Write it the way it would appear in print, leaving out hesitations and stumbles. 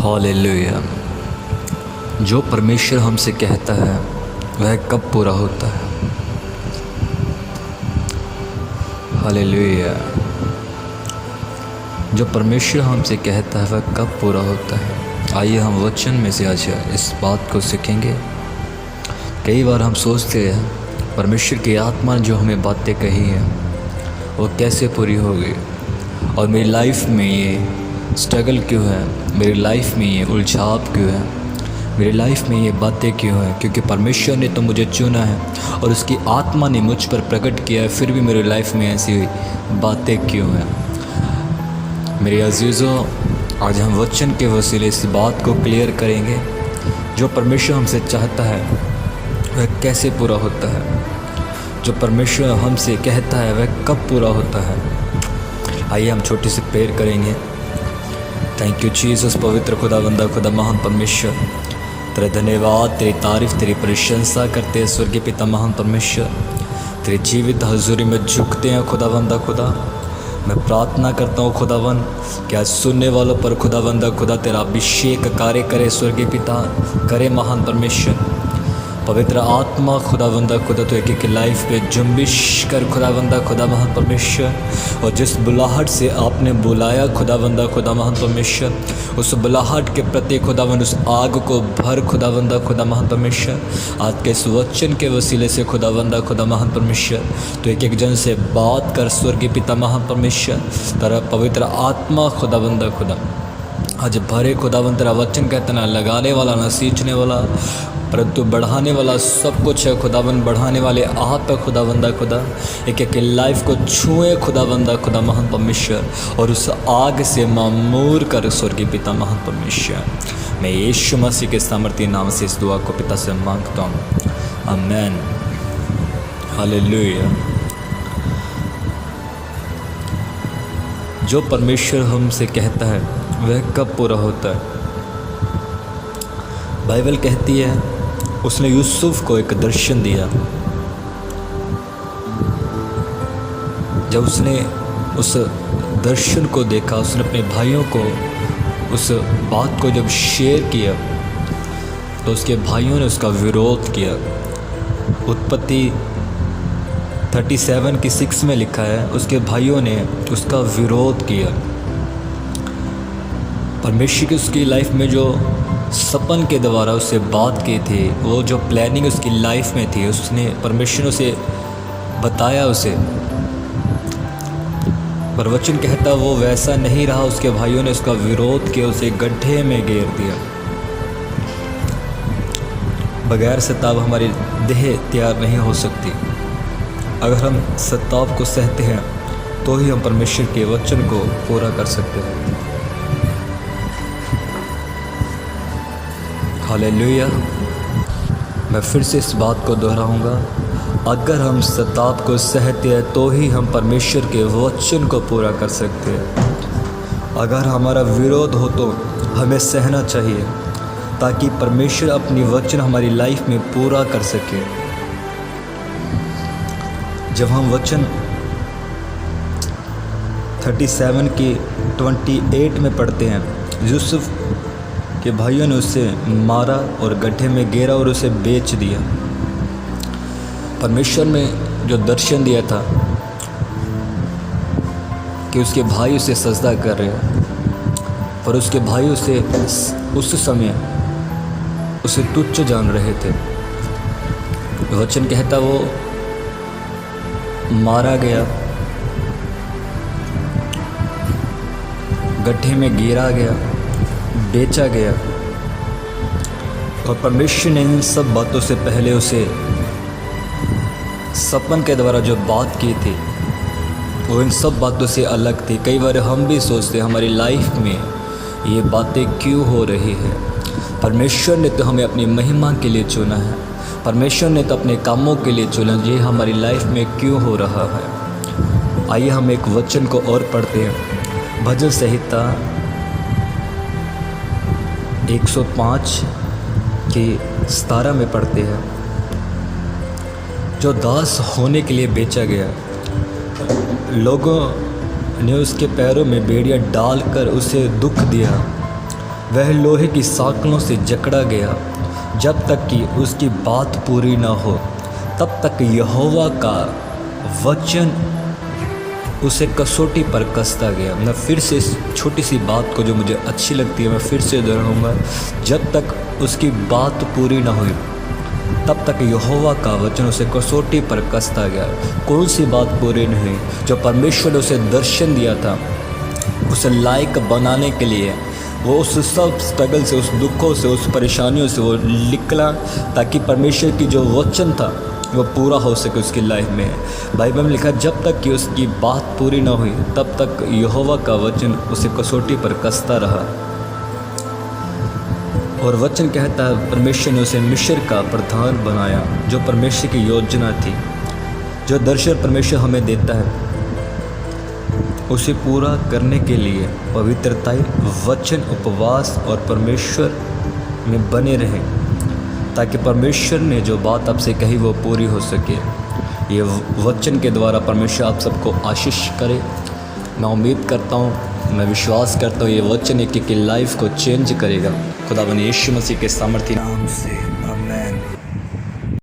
Hallelujah. जो परमेश्वर हमसे कहता है वह कब पूरा होता है। हालेलुया। जो परमेश्वर हमसे कहता है वह कब पूरा होता है। आइए हम वचन में से आज इस बात को सीखेंगे। कई बार हम सोचते हैं परमेश्वर की आत्मा ने जो हमें बातें कही हैं वो कैसे पूरी होगी, और मेरी लाइफ में ये स्ट्रगल क्यों है, मेरी लाइफ में ये उलझाव क्यों है, मेरी लाइफ में ये बातें क्यों हैं। क्योंकि परमेश्वर ने तो मुझे चुना है और उसकी आत्मा ने मुझ पर प्रकट किया है, फिर भी मेरी लाइफ में ऐसी बातें क्यों हैं। मेरे अजीज़ों, आज हम वचन के वसीले इस बात को क्लियर करेंगे। जो परमेश्वर हमसे चाहता है वह कैसे पूरा होता है। जो परमेश्वर हमसे कहता है वह कब पूरा होता है। आइए हम छोटी सी प्रेयर करेंगे। Thank you Jesus. पवित्र खुदावंदा, खुदा महान परमेश्वर, तेरा धन्यवाद, तेरी तारीफ़, तेरी प्रशंसा करते हैं स्वर्गीय पिता महान परमेश्वर। तेरे जीवित हजूरी में झुकते हैं खुदावंदा खुदा। मैं प्रार्थना करता हूँ खुदावन कि आज सुनने वालों पर खुदावंदा खुदा तेरा अभिषेक कार्य करे स्वर्गीय पिता, करे महान परमेश्वर। पवित्र आत्मा खुदावंदा खुदा तो एक लाइफ पे जुम्बिश कर खुदावंदा खुदा महान परमेश्वर। और जिस बुलाहट से आपने बुलाया खुदावंदा खुदा महान परमेश्वर, उस बुलाहट के प्रति खुदावन उस आग को भर खुदावंदा खुदा महान परमेश्वर। आज के इस वचन के वसीले से खुदावंदा खुदा महान परमेश्वर तो एक जन से बात कर स्वर्गीय पिता महान परमेश्वर। तेरा पवित्र आत्मा खुदावंदा खुदा आज भरे खुदावन। तेरा वचन कहता ना लगाने वाला ना सींचने वाला, परंतु बढ़ाने वाला सब कुछ है खुदावन। बढ़ाने वाले आप है खुदावंदा खुदा। एक एक लाइफ को छुए खुदावंदा खुदा महान परमेश्वर, और उस आग से मामूर कर स्वर्गीय पिता महान परमेश्वर। मैं यीशु मसीह के सामर्थ्य नाम से इस दुआ को पिता से मांगता हूँ, आमीन। हालेलुया। जो परमेश्वर हमसे कहता है वह कब पूरा होता है। बाइबल कहती है उसने यूसुफ को एक दर्शन दिया। जब उसने उस दर्शन को देखा, उसने अपने भाइयों को उस बात को जब शेयर किया तो उसके भाइयों ने उसका विरोध किया। उत्पत्ति 37 की 6 में लिखा है उसके भाइयों ने उसका विरोध किया। परमेश्वर की उसकी लाइफ में जो सपन के द्वारा उससे बात की थी, वो जो प्लानिंग उसकी लाइफ में थी, उसने परमेश्वर उसे बताया उसे, पर वचन कहता वो वैसा नहीं रहा। उसके भाइयों ने उसका विरोध किया, उसे गड्ढे में घेर दिया। बगैर सताव हमारी देह तैयार नहीं हो सकती। अगर हम सताव को सहते हैं तो ही हम परमेश्वर के वचन को पूरा कर सकते हैं। हालेलुया। मैं फिर से इस बात को दोहराऊंगा, अगर हम सताव को सहते हैं तो ही हम परमेश्वर के वचन को पूरा कर सकते हैं। अगर हमारा विरोध हो तो हमें सहना चाहिए ताकि परमेश्वर अपनी वचन हमारी लाइफ में पूरा कर सके। जब हम वचन 37 की 28 में पढ़ते हैं, यूसुफ के भाइयों ने उसे मारा और गड्ढे में गिरा और उसे बेच दिया। परमेश्वर ने जो दर्शन दिया था कि उसके भाई उसे सजदा कर रहे हैं, पर उसके भाई उसे उस समय उसे तुच्छ जान रहे थे। वचन कहता वो मारा गया, गड्ढे में गिरा गया, बेचा गया। और परमेश्वर ने इन सब बातों से पहले उसे सपन के द्वारा जो बात की थी वो इन सब बातों से अलग थी। कई बार हम भी सोचते हैं हमारी लाइफ में ये बातें क्यों हो रही है। परमेश्वर ने तो हमें अपनी महिमा के लिए चुना है, परमेश्वर ने तो अपने कामों के लिए चुना, ये हमारी लाइफ में क्यों हो रहा है। आइए हम एक वचन को और पढ़ते हैं। भजन संहिता 105 की 17 में पढ़ते हैं, जो दास होने के लिए बेचा गया, लोगों ने उसके पैरों में बेड़ियां डालकर उसे दुख दिया, वह लोहे की साँकलों से जकड़ा गया, जब तक कि उसकी बात पूरी न हो तब तक यहोवा का वचन उसे कसौटी पर कसता गया। मैं फिर से इस छोटी सी बात को जो मुझे अच्छी लगती है मैं फिर से दोहराऊंगा, जब तक उसकी बात पूरी न हुई तब तक यहोवा का वचन उसे कसौटी पर कसता गया। कौन सी बात पूरी नहीं? जो परमेश्वर ने उसे दर्शन दिया था, उसे लायक बनाने के लिए वो उस सब स्ट्रगल से, उस दुखों से, उस परेशानियों से वो निकला, ताकि परमेश्वर की जो वचन था वो पूरा हो सके उसकी लाइफ में। बाइबल में लिखा, जब तक कि उसकी बात पूरी ना हुई तब तक यहोवा का वचन उसे कसौटी पर कसता रहा। और वचन कहता है परमेश्वर ने उसे मिस्र का प्रधान बनाया। जो परमेश्वर की योजना थी, जो दर्शन परमेश्वर हमें देता है, उसे पूरा करने के लिए पवित्रताई, वचन, उपवास और परमेश्वर में बने रहें, ताकि परमेश्वर ने जो बात आपसे कही वो पूरी हो सके। ये वचन के द्वारा परमेश्वर आप सबको आशीष करे। मैं उम्मीद करता हूँ, मैं विश्वास करता हूँ ये वचन एक लाइफ को चेंज करेगा। खुदावंद यीशु मसीह के सामर्थ्य नाम से।